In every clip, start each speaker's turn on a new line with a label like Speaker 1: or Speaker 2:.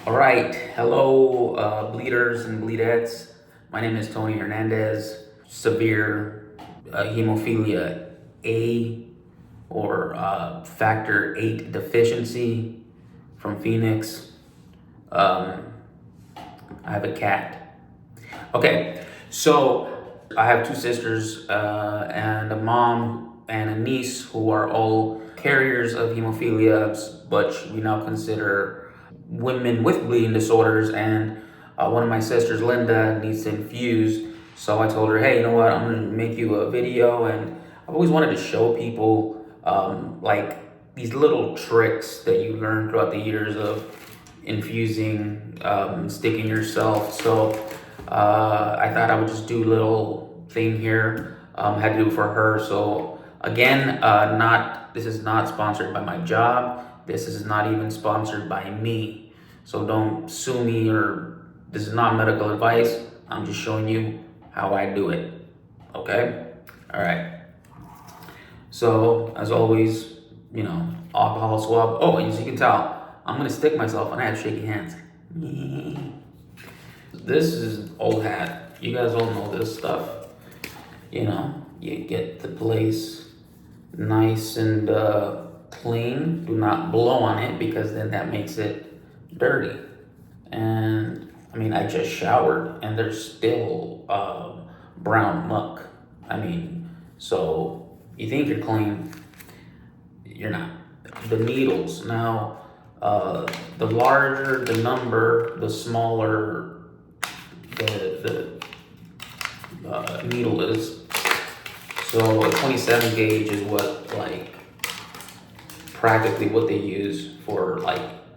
Speaker 1: All right, hello, bleeders and bleedettes. My name is Tony Hernandez. Severe hemophilia A or factor 8 deficiency from Phoenix. Um, I have a cat. Okay, so I have two sisters and a mom and a niece who are all carriers of hemophilia, but we now consider women with bleeding disorders. And one of my sisters, Linda, needs to infuse. So I told her, hey, you know what? I'm gonna make you a video, and I've always wanted to show people like these little tricks that you learn throughout the years of infusing, sticking yourself. So I thought I would just do a little thing here. Had to do for her. So again, this is not sponsored by my job. This is not even sponsored by me. So don't sue me, or this is not medical advice. I'm just showing you how I do it. Okay? All right. So as always, alcohol swab. Oh, and as you can tell, I'm gonna stick myself and I have shaky hands. This is old hat. You guys all know this stuff. You get the place nice and clean. Do not blow on it because then that makes it dirty. And I mean, I just showered and there's still brown muck. So you think you're clean, you're not. The needles. Now, the larger the number, the smaller the needle is. So a 27 gauge is practically what they use for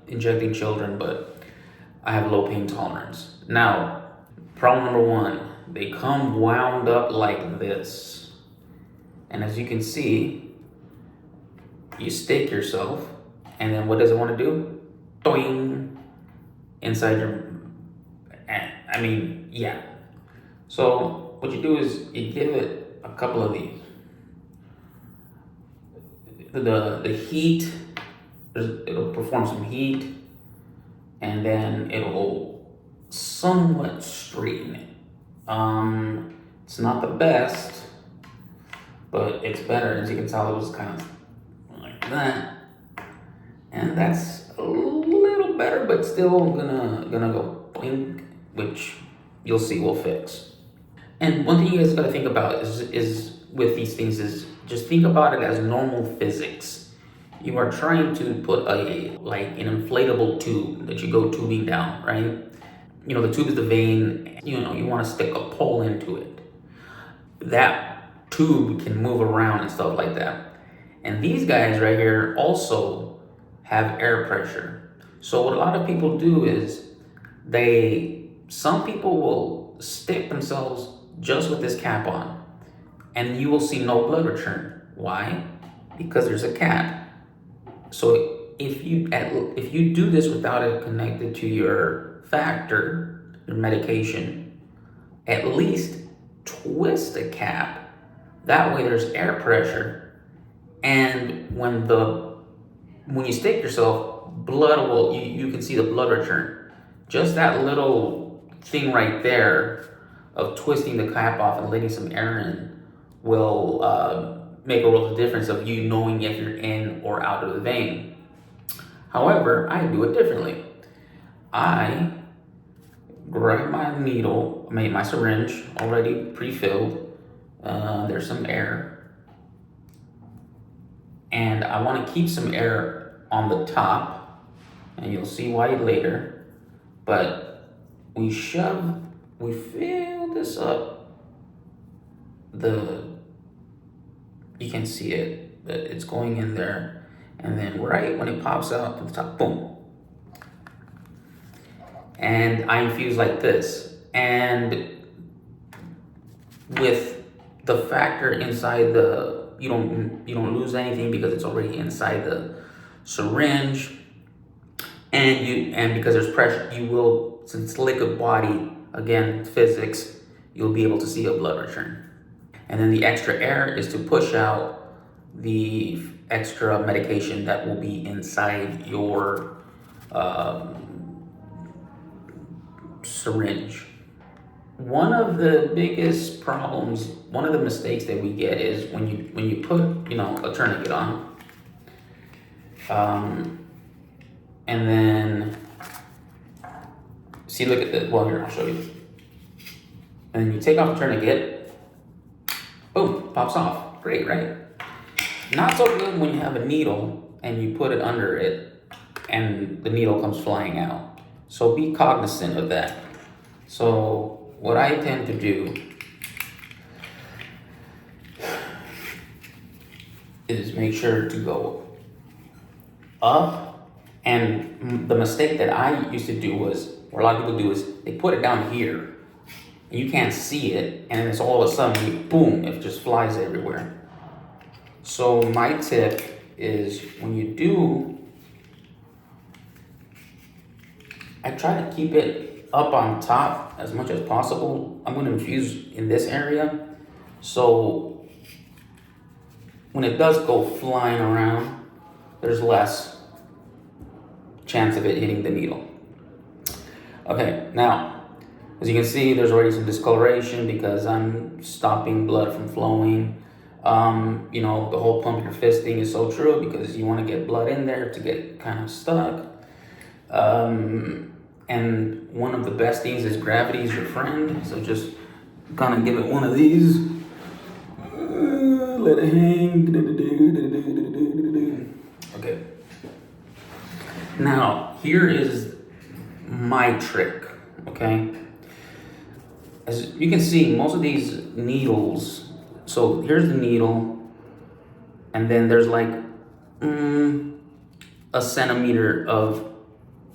Speaker 1: injecting children, but I have low pain tolerance. Now, problem number one, they come wound up like this. And as you can see, you stick yourself, and then what does it want to do? Doing inside your, yeah. So what you do is you give it a couple of these. The heat, it'll perform some heat, and then it'll somewhat straighten it. It's not the best, but it's better. As you can tell, it was kind of like that, and that's a little better, but still gonna go blink, which you'll see will fix. And one thing you guys gotta think about is with these things is just think about it as normal physics. You are trying to put an inflatable tube that you go tubing down, right? The tube is the vein. You want to stick a pole into it. That tube can move around and stuff like that. And these guys right here also have air pressure. So what a lot of people do is some people will stick themselves just with this cap on, and you will see no blood return. Why? Because there's a cap. So if you do this without it connected to your factor, your medication, at least twist the cap. That way there's air pressure, and when you stick yourself, blood will you can see the blood return. Just that little thing right there of twisting the cap off and letting some air in will make a world of difference of you knowing if you're in or out of the vein. However, I do it differently. I grab my needle, my syringe already pre-filled. There's some air, and I want to keep some air on the top, and you'll see why later. But we fill this up. You can see it, that it's going in there, and then right when it pops out to the top, boom. And I infuse like this, and with the factor inside you don't lose anything because it's already inside the syringe, and because there's pressure, since it's liquid body, again physics, you'll be able to see a blood return. And then the extra air is to push out the extra medication that will be inside your syringe. One of the biggest problems, one of the mistakes that we get is when you put, a tourniquet on, and then see, look at the, well, here, I'll show you. And then you take off the tourniquet, boom, pops off. Great, right? Not so good when you have a needle and you put it under it and the needle comes flying out. So be cognizant of that. So what I tend to do is make sure to go up, and the mistake that I used to do was, or a lot of people do, is they put it down here and you can't see it, and then it's all of a sudden, boom, it just flies everywhere. So my tip is when you do, I try to keep it up on top as much as possible. I'm going to infuse in this area, so when it does go flying around, there's less chance of it hitting the needle. Okay, now, as you can see, there's already some discoloration because I'm stopping blood from flowing. The whole pump your fist thing is so true because you want to get blood in there to get kind of stuck. And one of the best things is gravity is your friend. So just kind of give it one of these. Let it hang. Okay. Now, here is my trick, okay? As you can see, most of these needles, so here's the needle, and then there's like a centimeter of,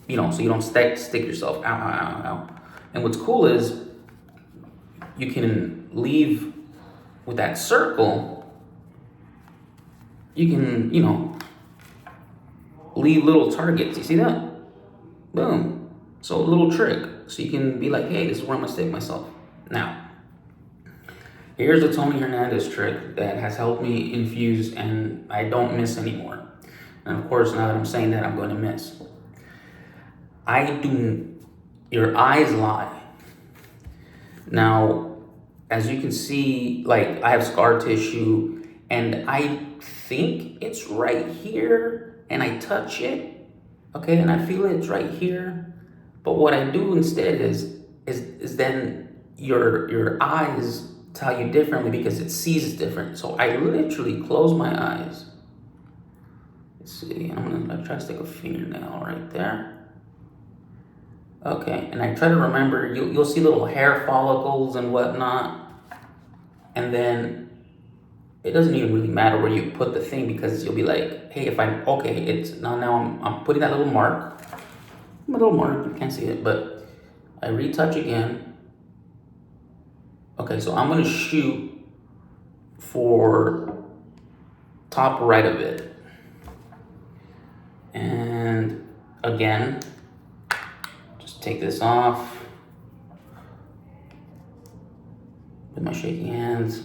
Speaker 1: so you don't stick yourself, ow, ow, ow, ow. And what's cool is you can leave with that circle, you can, leave little targets. You see that? Boom. So a little trick. So you can be like, hey, this is where I'm gonna stick myself. Now, here's the Tony Hernandez trick that has helped me infuse and I don't miss anymore. And of course, now that I'm saying that, I'm going to miss. Your eyes lie. Now, as you can see, like I have scar tissue and I think it's right here and I touch it, okay, and I feel it's right here. But what I do instead is then your eyes tell you differently because it sees different. So I literally close my eyes. Let's see, I'm gonna try to stick a fingernail right there. Okay, and I try to remember, you'll see little hair follicles and whatnot. And then it doesn't even really matter where you put the thing because you'll be like, hey, now I'm putting that little mark. My little mark, you can't see it, but I retouch again. Okay, so I'm gonna shoot for top right of it. And again, just take this off with my shaky hands.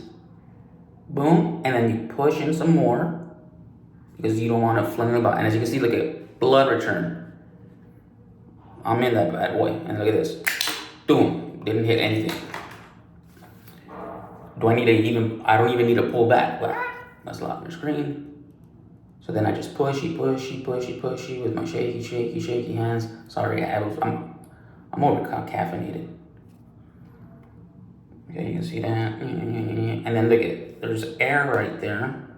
Speaker 1: Boom, and then you push in some more because you don't want to fling about. And as you can see, look at blood return. I'm in that bad boy, and look at this. Boom, didn't hit anything. I don't even need to pull back. Let's lock your screen. So then I just pushy with my shaky hands. Sorry, I'm over caffeinated. Okay, you can see that. And then look at, there's air right there.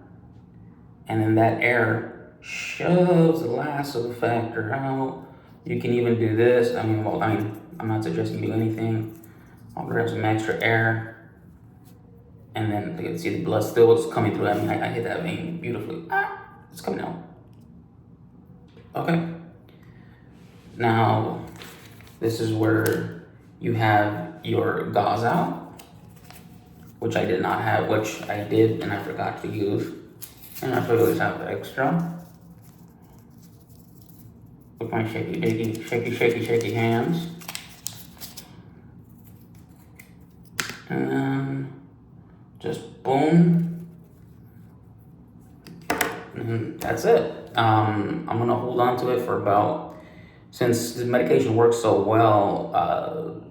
Speaker 1: And then that air shoves the lasso factor out. You can even do this. I'm not suggesting you do anything. I'll grab some extra air. And then you can see the blood still is coming through. I hit that vein beautifully. It's coming out. Okay. Now, this is where you have your gauze out, which I did not have, which I did and I forgot to use. And I always have the extra. With my shaky hands. And then just boom. And that's it. I'm gonna hold on to it for about, since the medication works so well,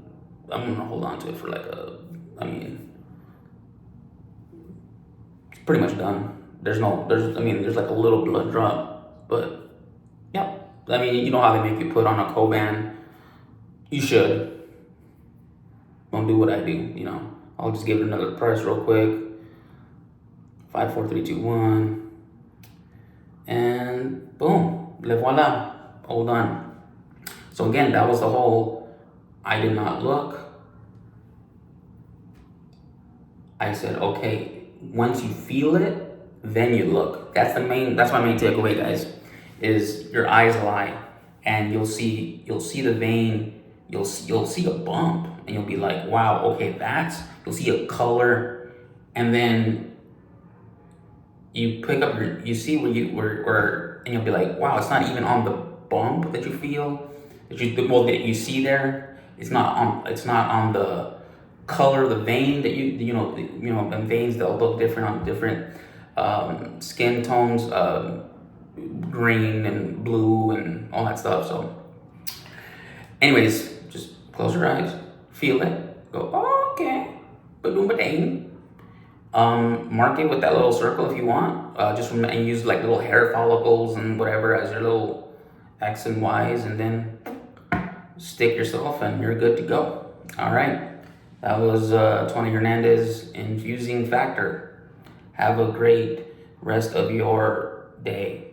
Speaker 1: I'm gonna hold on to it for like I mean, it's pretty much done. There's like a little blood drop, but yeah. I mean, you know how they make you put on a Coban? You should. Don't do what I do, you know. I'll just give it another press real quick. 5, 4, 3, 2, 1. And boom, le voila, all done. So again, that was the whole, I did not look. I said, okay, once you feel it, then you look. That's my main takeaway, guys, is your eyes lie, and you'll see the vein, you'll see a bump, and you'll be like, wow, okay, you'll see a color, and then you pick up you see where and you'll be like, wow, it's not even on the bump that you feel, that you see there. It's not on the color of the vein that and veins, they'll look different on different skin tones, green and blue and all that stuff. So anyways, just close your eyes, feel it, go, oh, okay, ba-doom, ba-dang. Mark it with that little circle if you want. And use like little hair follicles and whatever as your little X and Y's, and then stick yourself and you're good to go. All right. That was Tony Hernandez infusing factor. Have a great rest of your day.